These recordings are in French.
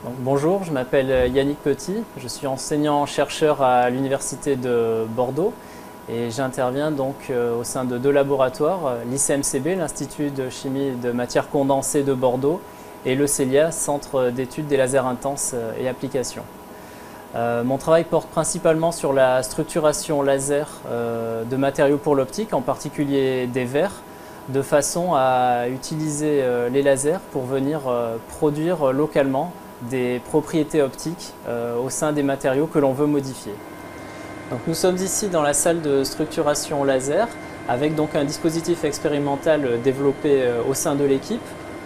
Bonjour, je m'appelle Yannick Petit, je suis enseignant-chercheur à l'Université de Bordeaux et j'interviens donc au sein de deux laboratoires, l'ICMCB, l'Institut de chimie et de matières condensées de Bordeaux, et le CELIA, Centre d'études des lasers intenses et applications. Mon travail porte principalement sur la structuration laser de matériaux pour l'optique, en particulier des verres, de façon à utiliser les lasers pour venir produire localement des propriétés optiques au sein des matériaux que l'on veut modifier. Donc nous sommes ici dans la salle de structuration laser avec donc un dispositif expérimental développé au sein de l'équipe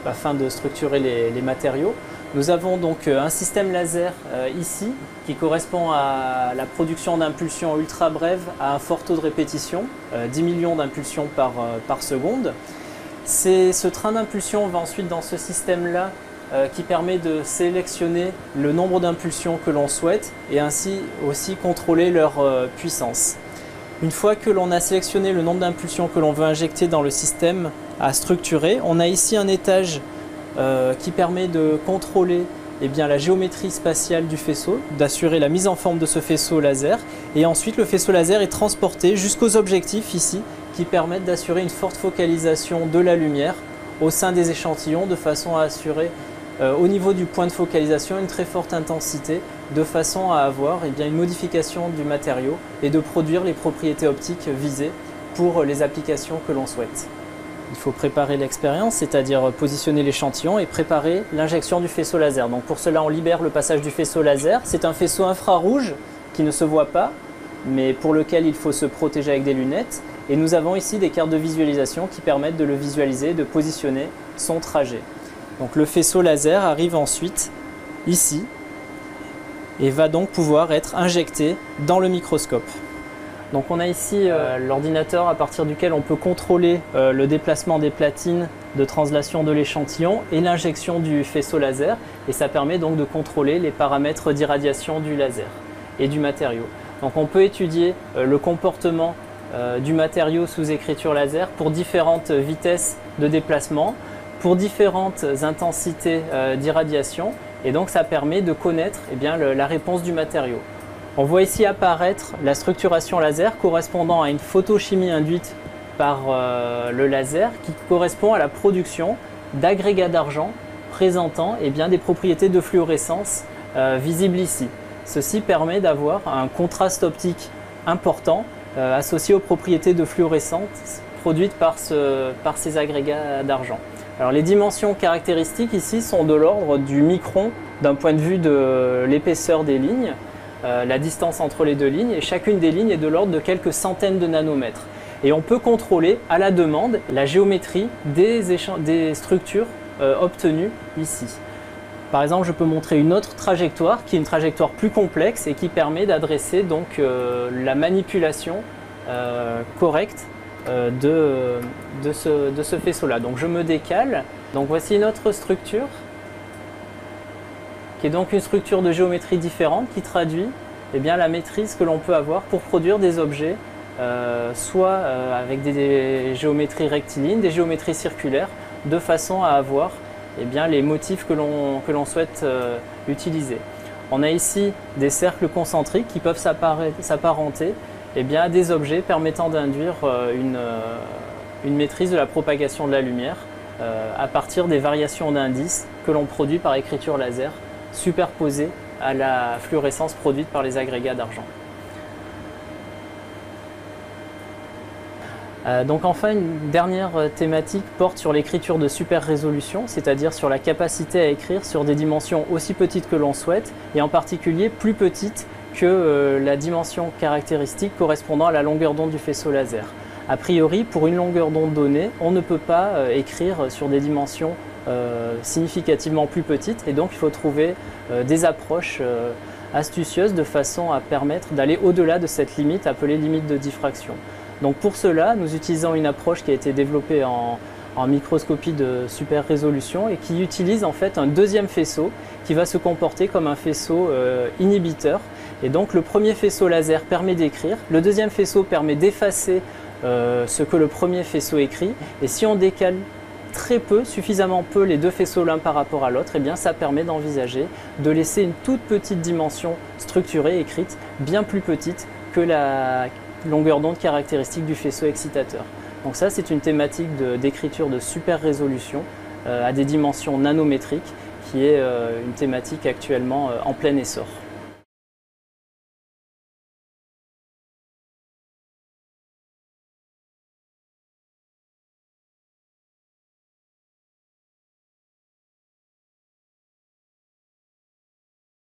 afin de structurer les matériaux. Nous avons donc un système laser ici qui correspond à la production d'impulsions ultra brèves à un fort taux de répétition, 10 millions d'impulsions par seconde. Ce train d'impulsions va ensuite dans ce système-là qui permet de sélectionner le nombre d'impulsions que l'on souhaite et ainsi aussi contrôler leur puissance. Une fois que l'on a sélectionné le nombre d'impulsions que l'on veut injecter dans le système à structurer, on a ici un étage qui permet de contrôler la géométrie spatiale du faisceau, d'assurer la mise en forme de ce faisceau laser, et ensuite le faisceau laser est transporté jusqu'aux objectifs ici qui permettent d'assurer une forte focalisation de la lumière au sein des échantillons de façon à assurer au niveau du point de focalisation une très forte intensité de façon à avoir une modification du matériau et de produire les propriétés optiques visées pour les applications que l'on souhaite. Il faut préparer l'expérience, c'est-à-dire positionner l'échantillon et préparer l'injection du faisceau laser. Donc pour cela, on libère le passage du faisceau laser. C'est un faisceau infrarouge qui ne se voit pas, mais pour lequel il faut se protéger avec des lunettes. Et nous avons ici des cartes de visualisation qui permettent de le visualiser, de positionner son trajet. Donc le faisceau laser arrive ensuite ici et va donc pouvoir être injecté dans le microscope. Donc on a ici l'ordinateur à partir duquel on peut contrôler le déplacement des platines de translation de l'échantillon et l'injection du faisceau laser, et ça permet donc de contrôler les paramètres d'irradiation du laser et du matériau. Donc on peut étudier le comportement du matériau sous écriture laser pour différentes vitesses de déplacement, pour différentes intensités d'irradiation, et donc ça permet de connaître la réponse du matériau. On voit ici apparaître la structuration laser correspondant à une photochimie induite par le laser qui correspond à la production d'agrégats d'argent présentant des propriétés de fluorescence visibles ici. Ceci permet d'avoir un contraste optique important associé aux propriétés de fluorescence produites par ces agrégats d'argent. Alors les dimensions caractéristiques ici sont de l'ordre du micron d'un point de vue de l'épaisseur des lignes, la distance entre les deux lignes, et chacune des lignes est de l'ordre de quelques centaines de nanomètres. Et on peut contrôler à la demande la géométrie des structures obtenues ici. Par exemple, je peux montrer une autre trajectoire qui est une trajectoire plus complexe et qui permet d'adresser donc la manipulation correcte de ce faisceau-là. Donc je me décale. Donc voici une autre structure qui est donc une structure de géométrie différente qui traduit la maîtrise que l'on peut avoir pour produire des objets soit avec des géométries rectilignes, des géométries circulaires, de façon à avoir les motifs que l'on souhaite utiliser. On a ici des cercles concentriques qui peuvent s'apparenter à des objets permettant d'induire une maîtrise de la propagation de la lumière à partir des variations d'indices que l'on produit par écriture laser superposées à la fluorescence produite par les agrégats d'argent. Donc enfin, une dernière thématique porte sur l'écriture de super résolution, c'est-à-dire sur la capacité à écrire sur des dimensions aussi petites que l'on souhaite, et en particulier plus petites que la dimension caractéristique correspondant à la longueur d'onde du faisceau laser. A priori, pour une longueur d'onde donnée, on ne peut pas écrire sur des dimensions significativement plus petites, et donc il faut trouver des approches astucieuses de façon à permettre d'aller au-delà de cette limite appelée limite de diffraction. Donc pour cela, nous utilisons une approche qui a été développée en microscopie de super résolution et qui utilise en fait un deuxième faisceau qui va se comporter comme un faisceau inhibiteur. Et donc le premier faisceau laser permet d'écrire, le deuxième faisceau permet d'effacer ce que le premier faisceau écrit, et si on décale très peu, suffisamment peu les deux faisceaux l'un par rapport à l'autre, eh bien ça permet d'envisager de laisser une toute petite dimension structurée, écrite, bien plus petite que la longueur d'onde caractéristique du faisceau excitateur. Donc ça, c'est une thématique d'écriture de super résolution à des dimensions nanométriques qui est une thématique actuellement en plein essor.